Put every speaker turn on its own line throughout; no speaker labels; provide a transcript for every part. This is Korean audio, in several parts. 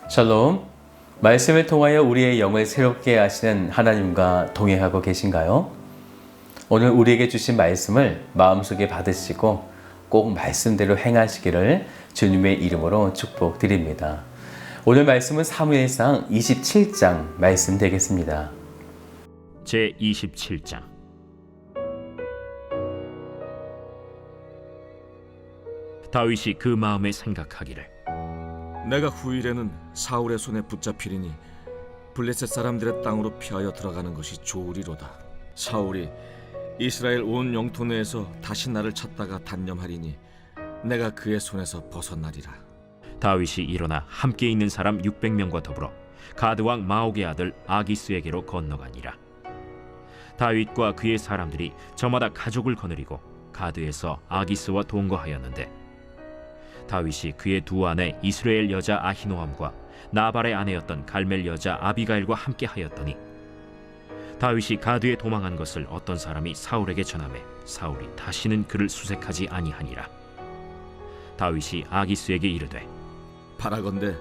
샬롬. 말씀을 통하여 우리의 영을 새롭게 하시는 하나님과 동행하고 계신가요? 오늘 우리에게 주신 말씀을 마음속에 받으시고 꼭 말씀대로 행하시기를 주님의 이름으로 축복드립니다. 오늘 말씀은 사무엘상 27장 말씀 되겠습니다.
제 27장. 다윗이 그 마음에 생각하기를
내가 후일에는 사울의 손에 붙잡히리니 블레셋 사람들의 땅으로 피하여 들어가는 것이 좋으리로다. 사울이 이스라엘 온 영토 내에서 다시 나를 찾다가 단념하리니 내가 그의 손에서 벗어나리라.
다윗이 일어나 함께 있는 사람 600명과 더불어 가드 왕 마옥의 아들 아기스에게로 건너가니라. 다윗과 그의 사람들이 저마다 가족을 거느리고 가드에서 아기스와 동거하였는데 다윗이 그의 두 아내 이스라엘 여자 아히노함과 나발의 아내였던 갈멜 여자 아비가일과 함께 하였더니 다윗이 가드에 도망한 것을 어떤 사람이 사울에게 전하매 사울이 다시는 그를 수색하지 아니하니라. 다윗이 아기스에게 이르되
바라건대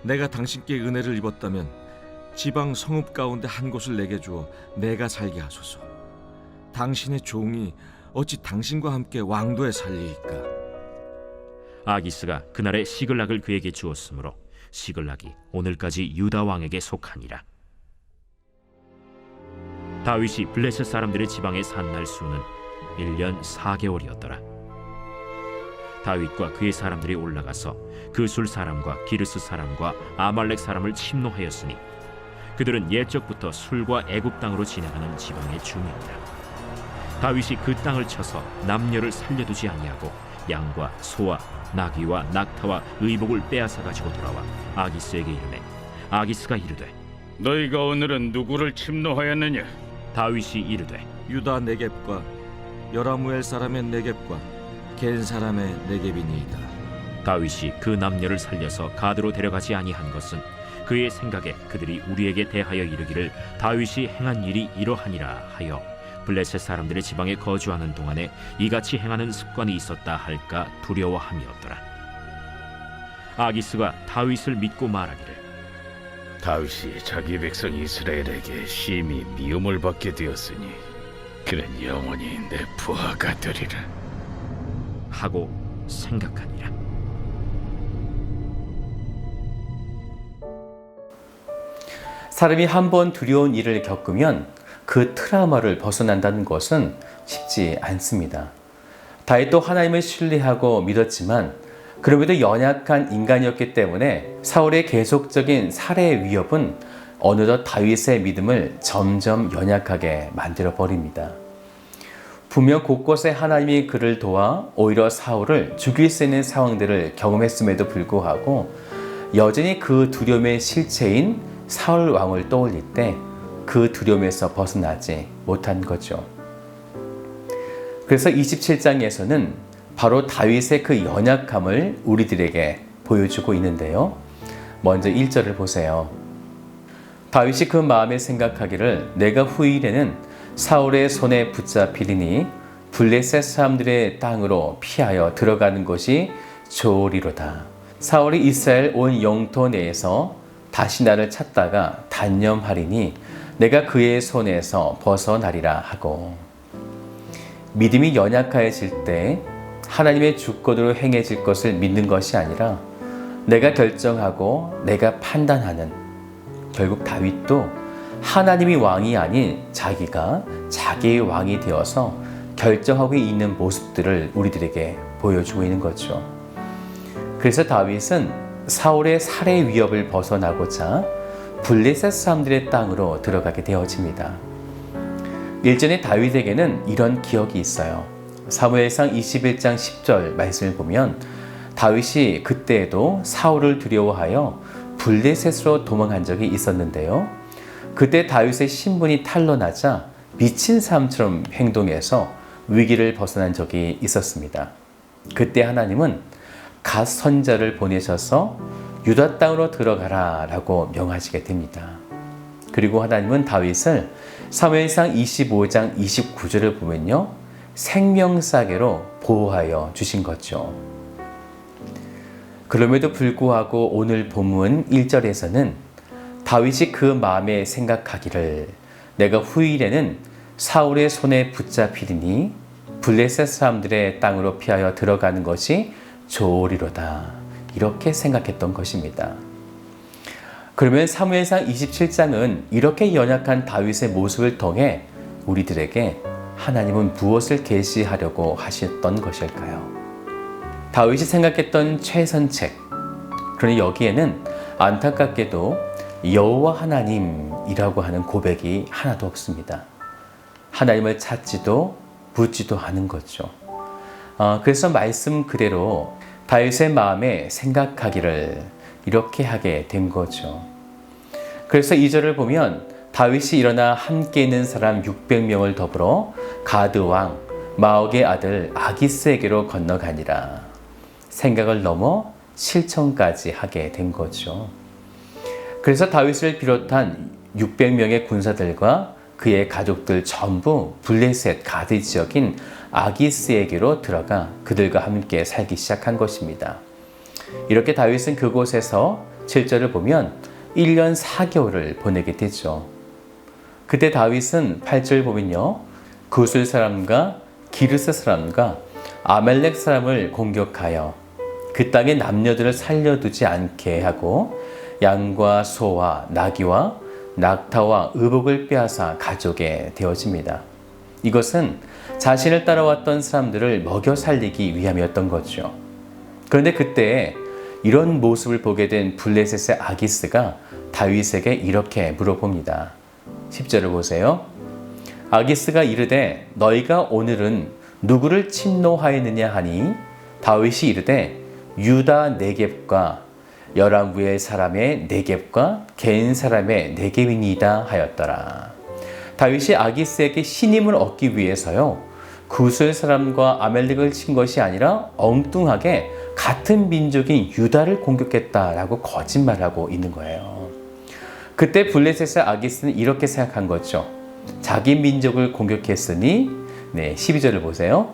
내가 당신께 은혜를 입었다면 지방 성읍 가운데 한 곳을 내게 주어 내가 살게 하소서. 당신의 종이 어찌 당신과 함께 왕도에 살리이까.
아기스가 그날에 시글락을 그에게 주었으므로 시글락이 오늘까지 유다 왕에게 속하니라. 다윗이 블레셋 사람들의 지방에 산 날 수는 1년 4개월이었더라. 다윗과 그의 사람들이 올라가서 그술 사람과 기르스 사람과 아말렉 사람을 침노하였으니 그들은 옛적부터 술과 애굽 땅으로 진행하는 지방의 주민이라. 다윗이 그 땅을 쳐서 남녀를 살려두지 아니하고 양과 소와 나귀와 낙타와 의복을 빼앗아 가지고 돌아와 아기스에게 이르매 아기스가 이르되
너희가 오늘은 누구를 침노하였느냐?
다윗이 이르되
유다 네겝과 여라무엘 사람의 네겝과 겐 사람의 네겝이니이다.
다윗이 그 남녀를 살려서 가드로 데려가지 아니한 것은 그의 생각에 그들이 우리에게 대하여 이르기를 다윗이 행한 일이 이러하니라 하여 블레셋 사람들의 지방에 거주하는 동안에 이같이 행하는 습관이 있었다 할까 두려워함이었더라. 아기스가 다윗을 믿고 말하기를
다윗이 자기 백성 이스라엘에게 심히 미움을 받게 되었으니 그는 영원히 내 부하가 되리라
하고 생각하니라.
사람이 한 번 두려운 일을 겪으면 그 트라우마를 벗어난다는 것은 쉽지 않습니다. 다윗도 하나님을 신뢰하고 믿었지만 그럼에도 연약한 인간이었기 때문에 사울의 계속적인 살해 위협은 어느덧 다윗의 믿음을 점점 연약하게 만들어 버립니다. 분명 곳곳에 하나님이 그를 도와 오히려 사울을 죽일 수 있는 상황들을 경험했음에도 불구하고 여전히 그 두려움의 실체인 사울 왕을 떠올릴 때 그 두려움에서 벗어나지 못한 거죠. 그래서 27장에서는 바로 다윗의 그 연약함을 우리들에게 보여주고 있는데요. 먼저 1절을 보세요. 다윗이 그 마음에 생각하기를 내가 후일에는 사울의 손에 붙잡히리니 블레셋 사람들의 땅으로 피하여 들어가는 것이 좋으리로다. 사울이 이스라엘 온 영토 내에서 다시 나를 찾다가 단념하리니 내가 그의 손에서 벗어나리라 하고, 믿음이 연약해질 때 하나님의 주권으로 행해질 것을 믿는 것이 아니라 내가 결정하고 내가 판단하는, 결국 다윗도 하나님이 왕이 아닌 자기가 자기의 왕이 되어서 결정하고 있는 모습들을 우리들에게 보여주고 있는 거죠. 그래서 다윗은 사울의 살해 위협을 벗어나고자 블레셋 사람들의 땅으로 들어가게 되어집니다. 일전에 다윗에게는 이런 기억이 있어요. 사무엘상 21장 10절 말씀을 보면 다윗이 그때에도 사울을 두려워하여 블레셋으로 도망한 적이 있었는데요. 그때 다윗의 신분이 탄로나자 미친 사람처럼 행동해서 위기를 벗어난 적이 있었습니다. 그때 하나님은 갓 선자를 보내셔서 유다 땅으로 들어가라 라고 명하시게 됩니다. 그리고 하나님은 다윗을 사무엘상 25장 29절을 보면요, 생명사계로 보호하여 주신 거죠. 그럼에도 불구하고 오늘 본문 1절에서는 다윗이 그 마음에 생각하기를 내가 후일에는 사울의 손에 붙잡히리니 블레셋 사람들의 땅으로 피하여 들어가는 것이 좋으리로다. 이렇게 생각했던 것입니다. 그러면 사무엘상 27장은 이렇게 연약한 다윗의 모습을 통해 우리들에게 하나님은 무엇을 계시하려고 하셨던 것일까요? 다윗이 생각했던 최선책, 그러니 여기에는 안타깝게도 여호와 하나님이라고 하는 고백이 하나도 없습니다. 하나님을 찾지도 묻지도 않은 거죠. 그래서 말씀 그대로 다윗의 마음에 생각하기를 이렇게 하게 된 거죠. 그래서 2절을 보면 다윗이 일어나 함께 있는 사람 600명을 더불어 가드 왕 마옥의 아들 아기스에게로 건너가니라. 생각을 넘어 실천까지 하게 된 거죠. 그래서 다윗을 비롯한 600명의 군사들과 그의 가족들 전부 블레셋 가드 지역인 아기스에게로 들어가 그들과 함께 살기 시작한 것입니다. 이렇게 다윗은 그곳에서 7절을 보면 1년 4개월을 보내게 되죠. 그때 다윗은 8절 보면요, 구슬 사람과 기르스 사람과 아멜렉 사람을 공격하여 그 땅의 남녀들을 살려두지 않게 하고 양과 소와 나귀와 낙타와 의복을 빼앗아 가져게 되어집니다. 이것은 자신을 따라왔던 사람들을 먹여 살리기 위함이었던 거죠. 그런데 그때 이런 모습을 보게 된 블레셋의 아기스가 다윗에게 이렇게 물어봅니다. 10절을 보세요. 아기스가 이르되 너희가 오늘은 누구를 침노하였느냐 하니 다윗이 이르되 유다 네겝과 여라무엘 사람의 네겝과 겐 사람의 네겝이니이다 하였더라. 다윗이 아기스에게 신임을 얻기 위해서요, 구슬 사람과 아멜렉을 친 것이 아니라 엉뚱하게 같은 민족인 유다를 공격했다라고 거짓말하고 있는 거예요. 그때 블레셋의 아기스는 이렇게 생각한 거죠. 자기 민족을 공격했으니 12절을 보세요.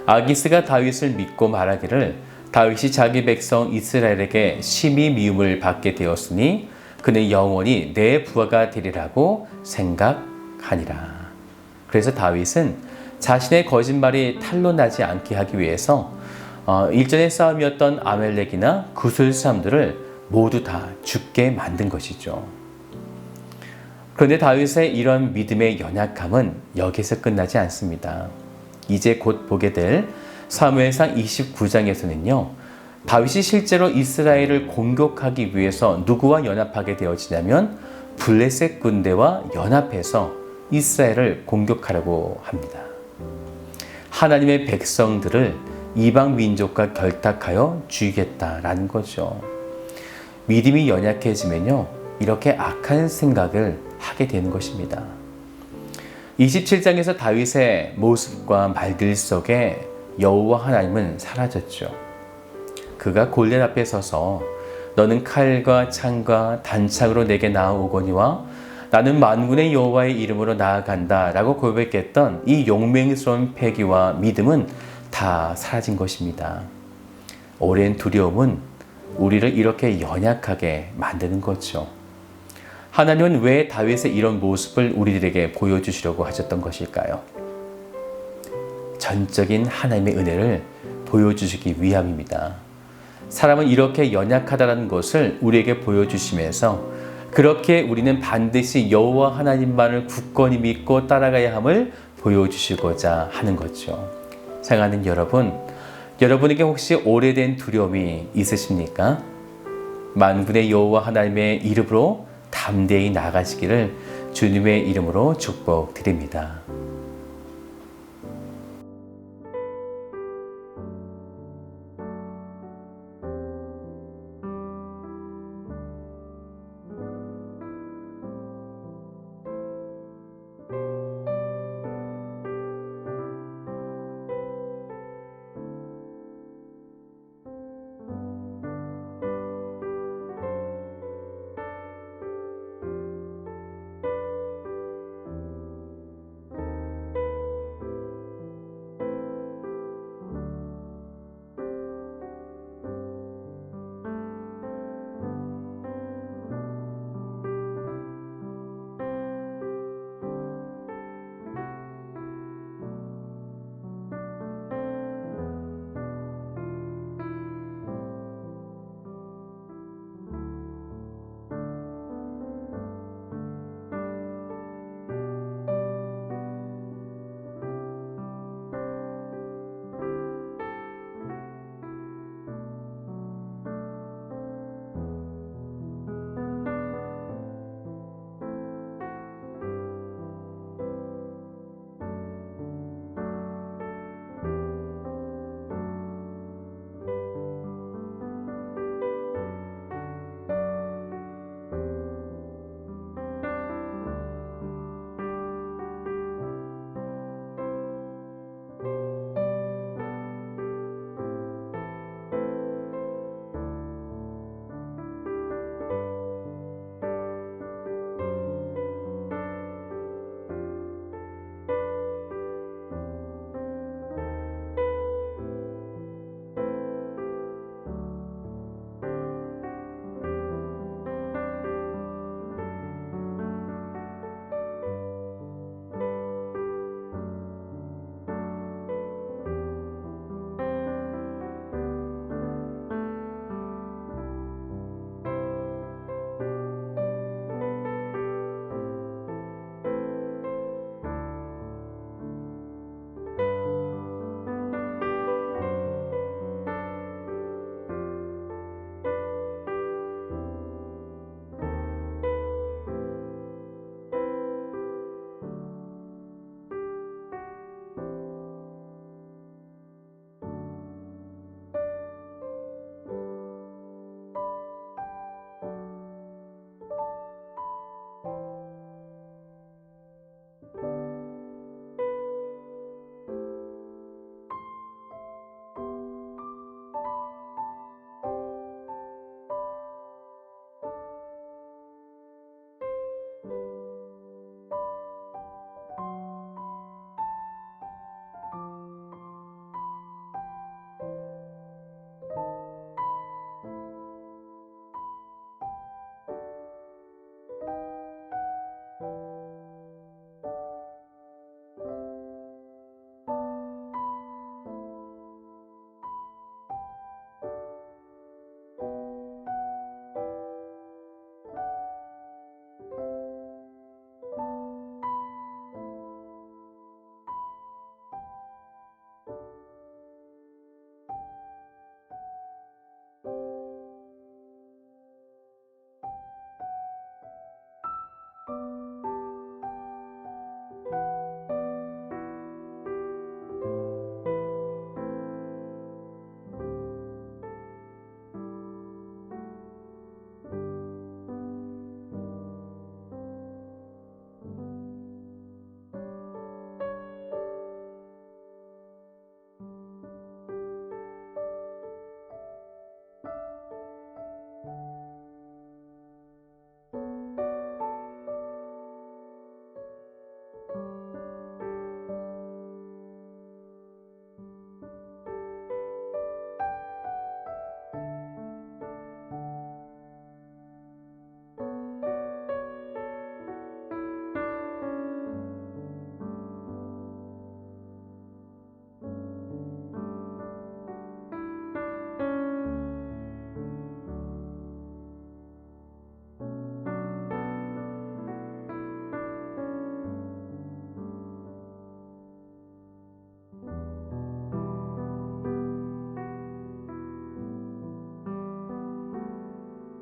아기스가 다윗을 믿고 말하기를 다윗이 자기 백성 이스라엘에게 심히 미움을 받게 되었으니 그는 영원히 내 부하가 되리라고 생각하니라. 그래서 다윗은 자신의 거짓말이 탄로나지 않게 하기 위해서 일전의 싸움이었던 아멜렉이나 구슬 사람들을 모두 다 죽게 만든 것이죠. 그런데 다윗의 이런 믿음의 연약함은 여기서 끝나지 않습니다. 이제 곧 보게 될 사무엘상 29장에서는요, 다윗이 실제로 이스라엘을 공격하기 위해서 누구와 연합하게 되어지냐면 블레셋 군대와 연합해서 이스라엘을 공격하려고 합니다. 하나님의 백성들을 이방 민족과 결탁하여 죽이겠다라는 거죠. 믿음이 연약해지면요, 이렇게 악한 생각을 하게 되는 것입니다. 27장에서 다윗의 모습과 말들 속에 여호와 하나님은 사라졌죠. 그가 골리앗 앞에 서서 너는 칼과 창과 단창으로 내게 나아오거니와 나는 만군의 여호와의 이름으로 나아간다 라고 고백했던 이 용맹스러운 패기와 믿음은 다 사라진 것입니다. 오랜 두려움은 우리를 이렇게 연약하게 만드는 거죠. 하나님은 왜 다윗의 이런 모습을 우리들에게 보여주시려고 하셨던 것일까요? 전적인 하나님의 은혜를 보여주시기 위함입니다. 사람은 이렇게 연약하다는 것을 우리에게 보여주시면서 그렇게 우리는 반드시 여호와 하나님만을 굳건히 믿고 따라가야 함을 보여주시고자 하는 거죠. 사랑하는 여러분, 여러분에게 혹시 오래된 두려움이 있으십니까? 만군의 여호와 하나님의 이름으로 담대히 나가시기를 주님의 이름으로 축복드립니다.